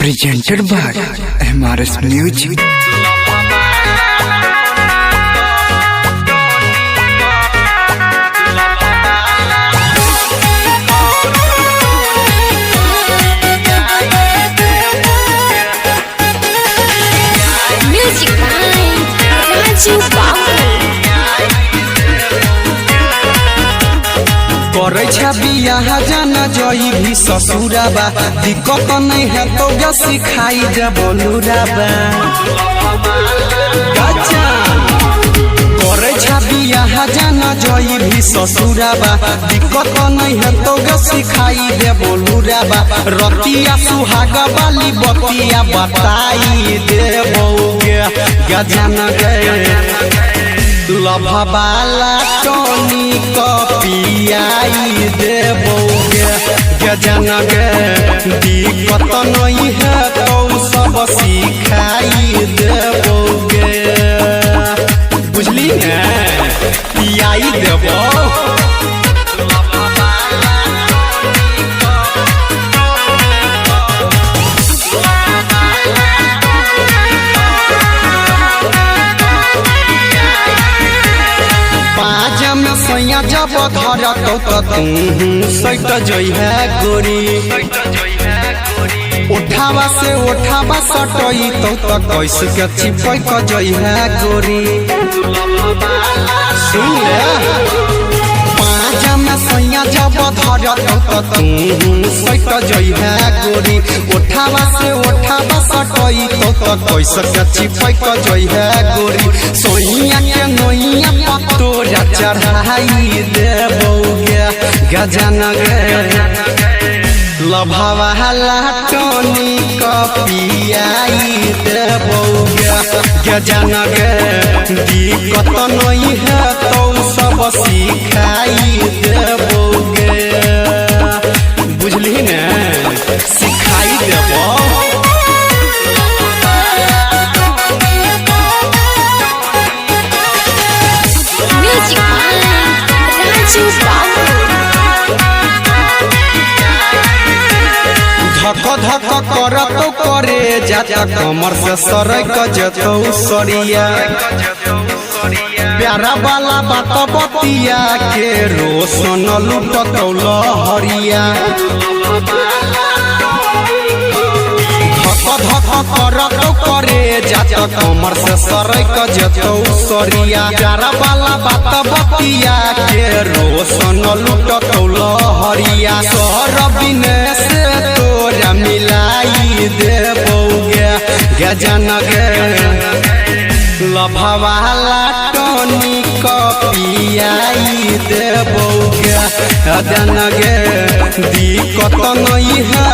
presented by MRS Music. Music by Raju Babu. करे बियाह जाना जई भी ससुराबा दिक्कत नहीं है तो गा सिखाई दे बोलुराबा करे बियाह जाना जई भी ससुराबा दिक्कत नहीं है तो गा सिखाई दे बोलुराबा रतिया सुहागा वाली बतिया बताई दे बौगे गजाना गए लभवाला टोनी कपियाई देबोगे गजाना गे दिक्कत नहीं है तो सब सिखाई देबोगे बुझली ने पियाई देबो सैया जब धर तो तू सैट जई है गोरी उठावा से उठावा सटई तो कैसे के चिपक जई है गोरी सुन ले पाँच में सैया जब धर तो तू सैट जई है गोरी उठावा से उठावा सटई तो कैसे के चिपक जई है गोरी सोइया के नोइया पतोरा चढ़ाई देबोगे गजाना गे लभवाला टोनी कपियाई देबोगे गजाना गे दिक्कत नहीं है तो सब सिखाई देबोगे बुझली ने सिखाई देबो Music by Raju Babu. धक धक कर तो करे जाता कमर से सरक जतो सरिया प्यारा वाला बात बतिया के रोशन लुट लहरिया धक धक कर तो करे जाता कमर से सरक जतो सरिया प्यारा वाला बात बतिया के रोशन लुट लहरिया सरबिन से तोरा मिलाई देबोगे गजाना गे लभवाला टोनी कपियाई देबोगे गजाना गे दिक्कत नहीं है